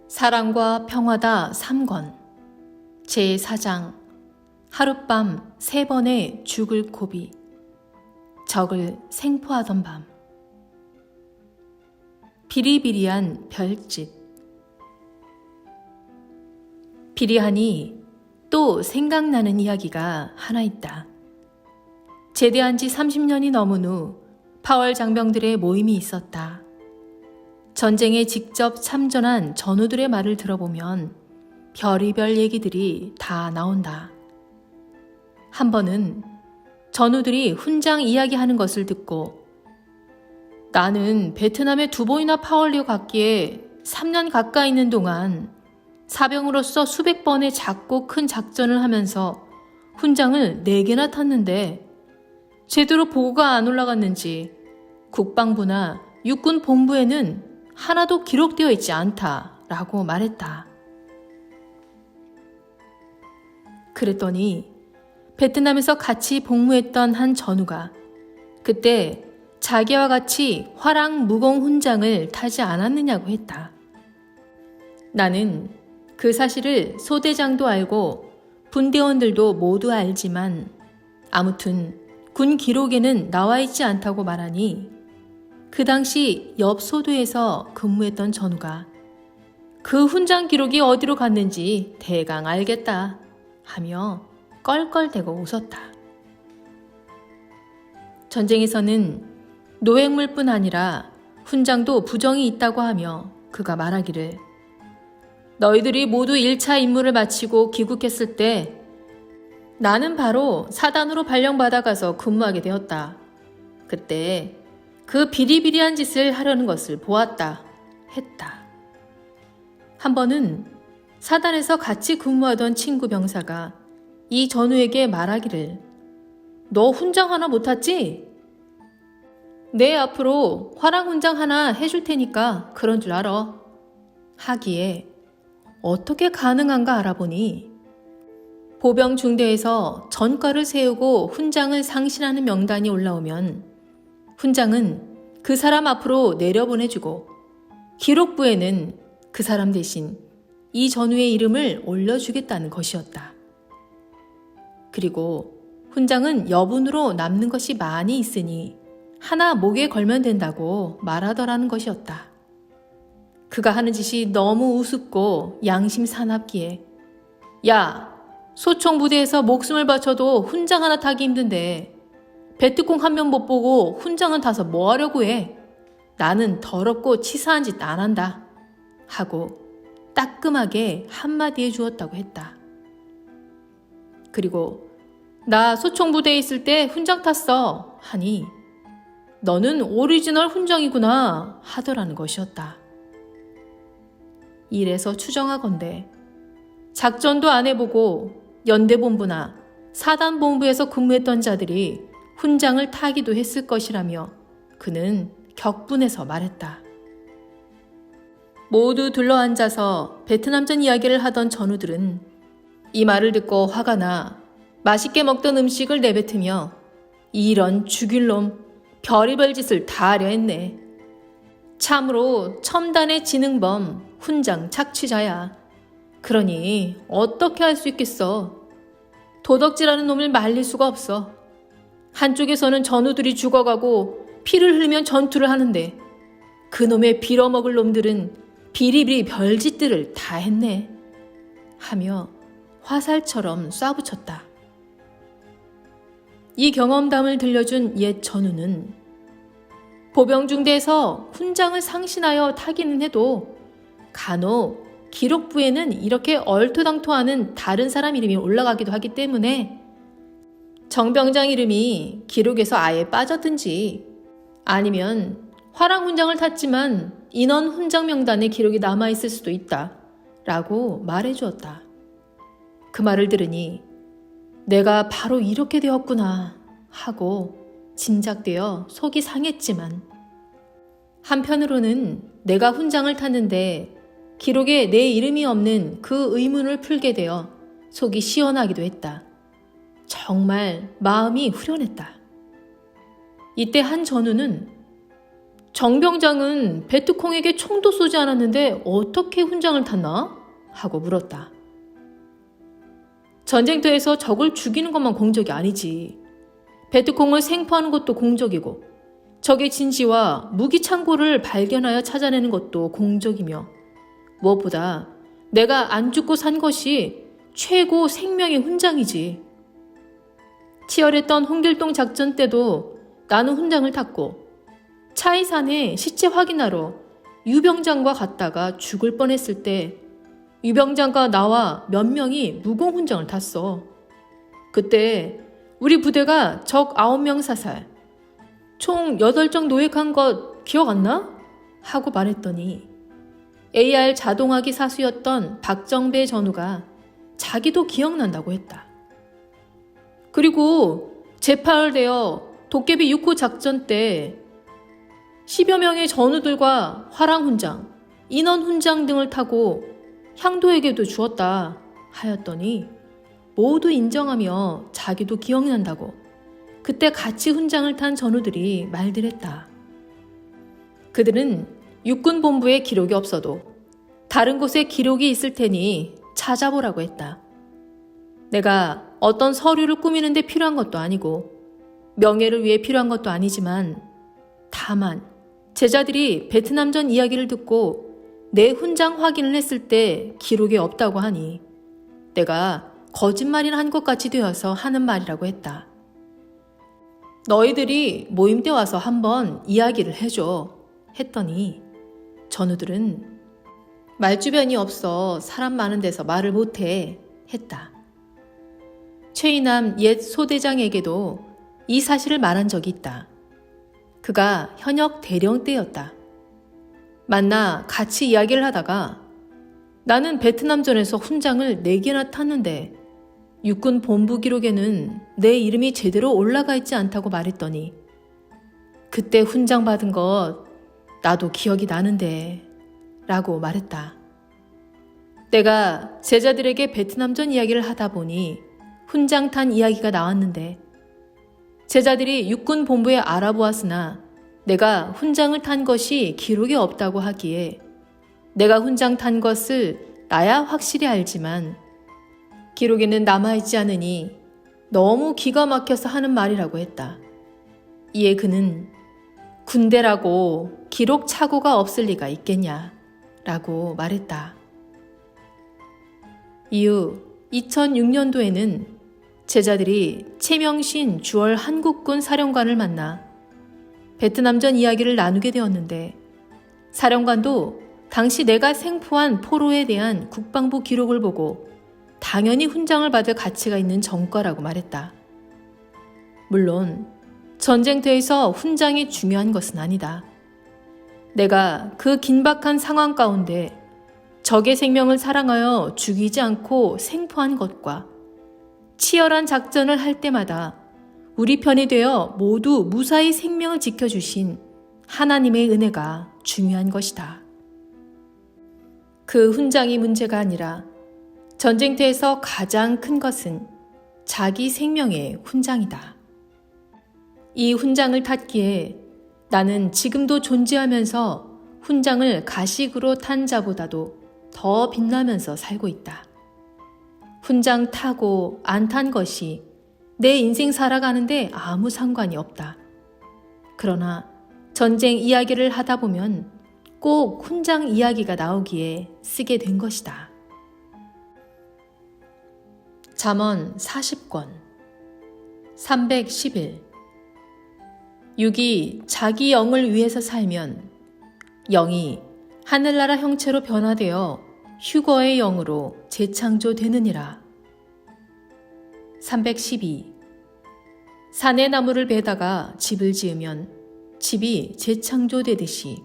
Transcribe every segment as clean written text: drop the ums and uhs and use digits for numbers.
사랑과 평화다 3권 제4장 하룻밤 3번의 죽을 고비 적을 생포하던 밤 비리비리한 별짓 비리하니 또 생각나는 이야기가 하나 있다. 제대한 지 30년이 넘은 후 파월 장병들의 모임이 있었다. 전쟁에 직접 참전한 전우들의 말을 들어보면 별의별 얘기들이 다 나온다. 한 번은 전우들이 훈장 이야기하는 것을 듣고 나는 베트남에 2번이나 파월리어 갔기에 3년 가까이 있는 동안 사병으로서 수백 번의 작고 큰 작전을 하면서 훈장을 4개나 탔는데 제대로 보고가 안 올라갔는지 국방부나 육군 본부에는 하나도 기록되어 있지 않다라고 말했다. 그랬더니 베트남에서 같이 복무했던 한 전우가 그때 자기와 같이 화랑 무공 훈장을 타지 않았느냐고 했다. 나는 그 사실을 소대장도 알고 분대원들도 모두 알지만 아무튼 군 기록에는 나와 있지 않다고 말하니 그 당시 옆 소도에서 근무했던 전우가 그 훈장 기록이 어디로 갔는지 대강 알겠다 하며 껄껄대고 웃었다. 전쟁에서는 노획물뿐 아니라 훈장도 부정이 있다고 하며 그가 말하기를 너희들이 모두 1차 임무를 마치고 귀국했을 때 나는 바로 사단으로 발령받아가서 근무하게 되었다. 그때 그 비리비리한 짓을 하려는 것을 보았다. 했다. 한 번은 사단에서 같이 근무하던 친구 병사가 이 전우에게 말하기를 너 훈장 하나 못 탔지? 내 앞으로 화랑 훈장 하나 해줄 테니까 그런 줄 알아. 하기에 어떻게 가능한가 알아보니 보병 중대에서 전과를 세우고 훈장을 상신하는 명단이 올라오면 훈장은 그 사람 앞으로 내려보내주고 기록부에는 그 사람 대신 이 전우의 이름을 올려주겠다는 것이었다. 그리고 훈장은 여분으로 남는 것이 많이 있으니 하나 목에 걸면 된다고 말하더라는 것이었다. 그가 하는 짓이 너무 우습고 양심 사납기에 야, 소총부대에서 목숨을 바쳐도 훈장 하나 타기 힘든데 베트콩 한 면 못 보고 훈장은 타서 뭐 하려고 해? 나는 더럽고 치사한 짓 안 한다. 하고 따끔하게 한마디 해주었다고 했다. 그리고 나 소총부대에 있을 때 훈장 탔어 하니 너는 오리지널 훈장이구나 하더라는 것이었다. 이래서 추정하건대 작전도 안 해보고 연대본부나 사단본부에서 근무했던 자들이 훈장을 타기도 했을 것이라며 그는 격분해서 말했다. 모두 둘러앉아서 베트남전 이야기를 하던 전우들은 이 말을 듣고 화가 나 맛있게 먹던 음식을 내뱉으며 이런 죽일 놈 별의별 짓을 다 하려 했네. 참으로 첨단의 지능범 훈장 착취자야. 그러니 어떻게 할 수 있겠어. 도덕질하는 놈을 말릴 수가 없어. 한쪽에서는 전우들이 죽어가고 피를 흘리면 전투를 하는데 그놈의 빌어먹을 놈들은 비리비리 별짓들을 다 했네. 하며 화살처럼 쏴붙였다. 이 경험담을 들려준 옛 전우는 보병중대에서 훈장을 상신하여 타기는 해도 간혹 기록부에는 이렇게 얼토당토하는 다른 사람 이름이 올라가기도 하기 때문에 정병장 이름이 기록에서 아예 빠졌든지 아니면 화랑 훈장을 탔지만 인원 훈장 명단에 기록이 남아있을 수도 있다 라고 말해주었다. 그 말을 들으니 내가 바로 이렇게 되었구나 하고 짐작되어 속이 상했지만 한편으로는 내가 훈장을 탔는데 기록에 내 이름이 없는 그 의문을 풀게 되어 속이 시원하기도 했다. 정말 마음이 후련했다. 이때 한 전우는 정병장은 베트콩에게 총도 쏘지 않았는데 어떻게 훈장을 탔나? 하고 물었다. 전쟁터에서 적을 죽이는 것만 공적이 아니지. 베트콩을 생포하는 것도 공적이고 적의 진지와 무기 창고를 발견하여 찾아내는 것도 공적이며 무엇보다 내가 안 죽고 산 것이 최고 생명의 훈장이지. 치열했던 홍길동 작전 때도 나는 훈장을 탔고 차이산에 시체 확인하러 유병장과 갔다가 죽을 뻔했을 때 유병장과 나와 몇 명이 무공훈장을 탔어. 그때 우리 부대가 적 9명 사살, 총 8정 노획한 것 기억 안 나? 하고 말했더니 AR 자동화기 사수였던 박정배 전우가 자기도 기억난다고 했다. 그리고 재파열되어 도깨비 6호 작전 때 10여 명의 전우들과 화랑훈장, 인원훈장 등을 타고 향도에게도 주었다 하였더니 모두 인정하며 자기도 기억난다고 그때 같이 훈장을 탄 전우들이 말들 했다. 그들은 육군본부에 기록이 없어도 다른 곳에 기록이 있을 테니 찾아보라고 했다. 내가 어떤 서류를 꾸미는 데 필요한 것도 아니고 명예를 위해 필요한 것도 아니지만 다만 제자들이 베트남전 이야기를 듣고 내 훈장 확인을 했을 때 기록이 없다고 하니 내가 거짓말이나 한 것 같이 되어서 하는 말이라고 했다. 너희들이 모임 때 와서 한번 이야기를 해줘 했더니 전우들은 말주변이 없어 사람 많은 데서 말을 못해 했다. 최이남 옛 소대장에게도 이 사실을 말한 적이 있다. 그가 현역 대령 때였다. 만나 같이 이야기를 하다가 나는 베트남전에서 훈장을 4개나 탔는데 육군 본부 기록에는 내 이름이 제대로 올라가 있지 않다고 말했더니 그때 훈장 받은 것 나도 기억이 나는데 라고 말했다. 내가 제자들에게 베트남전 이야기를 하다 보니 훈장 탄 이야기가 나왔는데 제자들이 육군 본부에 알아보았으나 내가 훈장을 탄 것이 기록에 없다고 하기에 내가 훈장 탄 것을 나야 확실히 알지만 기록에는 남아있지 않으니 너무 기가 막혀서 하는 말이라고 했다. 이에 그는 군대라고 기록 착오가 없을 리가 있겠냐 라고 말했다. 이후 2006년도에는 제자들이 최명신 주월 한국군 사령관을 만나 베트남전 이야기를 나누게 되었는데 사령관도 당시 내가 생포한 포로에 대한 국방부 기록을 보고 당연히 훈장을 받을 가치가 있는 전과라고 말했다. 물론 전쟁터에서 훈장이 중요한 것은 아니다. 내가 그 긴박한 상황 가운데 적의 생명을 사랑하여 죽이지 않고 생포한 것과 치열한 작전을 할 때마다 우리 편이 되어 모두 무사히 생명을 지켜주신 하나님의 은혜가 중요한 것이다. 그 훈장이 문제가 아니라 전쟁터에서 가장 큰 것은 자기 생명의 훈장이다. 이 훈장을 탔기에 나는 지금도 존재하면서 훈장을 가식으로 탄 자보다도 더 빛나면서 살고 있다. 훈장 타고 안 탄 것이 내 인생 살아가는데 아무 상관이 없다. 그러나 전쟁 이야기를 하다 보면 꼭 훈장 이야기가 나오기에 쓰게 된 것이다. 잠언 40권 311 육이 자기 영을 위해서 살면 영이 하늘나라 형체로 변화되어 휴거의 영으로 재창조되느니라. 312 산의 나무를 베다가 집을 지으면 집이 재창조되듯이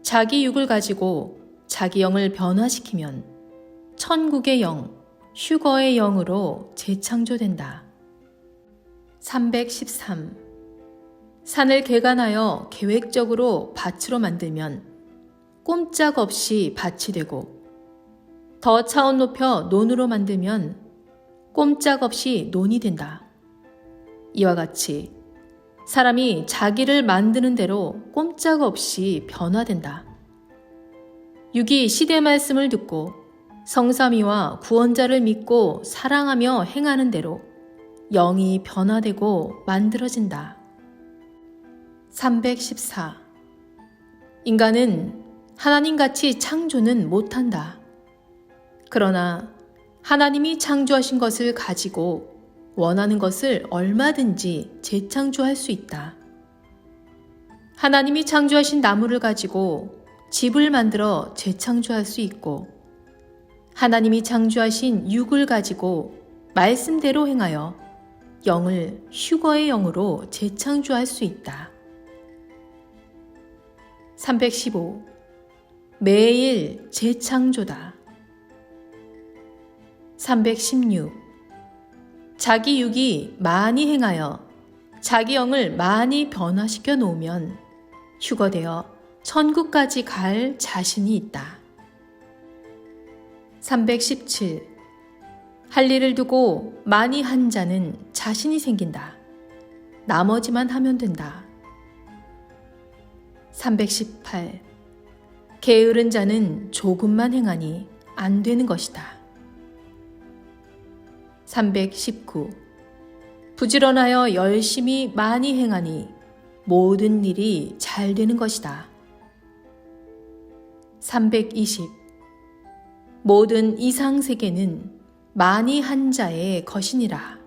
자기 육을 가지고 자기 영을 변화시키면 천국의 영, 휴거의 영으로 재창조된다. 313 산을 개간하여 계획적으로 밭으로 만들면 꼼짝없이 밭이 되고 더 차원 높여 논으로 만들면 꼼짝없이 논이 된다. 이와 같이 사람이 자기를 만드는 대로 꼼짝없이 변화된다. 육이 시대 말씀을 듣고 성삼위와 구원자를 믿고 사랑하며 행하는 대로 영이 변화되고 만들어진다. 314. 인간은 하나님같이 창조는 못한다. 그러나 하나님이 창조하신 것을 가지고 원하는 것을 얼마든지 재창조할 수 있다. 하나님이 창조하신 나무를 가지고 집을 만들어 재창조할 수 있고, 하나님이 창조하신 육을 가지고 말씀대로 행하여 영을 휴거의 영으로 재창조할 수 있다. 315. 매일 재창조다. 316. 자기 육이 많이 행하여 자기 영을 많이 변화시켜 놓으면 휴거되어 천국까지 갈 자신이 있다. 317. 할 일을 두고 많이 한 자는 자신이 생긴다. 나머지만 하면 된다. 318. 게으른 자는 조금만 행하니 안 되는 것이다. 319. 부지런하여 열심히 많이 행하니 모든 일이 잘 되는 것이다. 320. 모든 이상세계는 많이 한 자의 것이니라.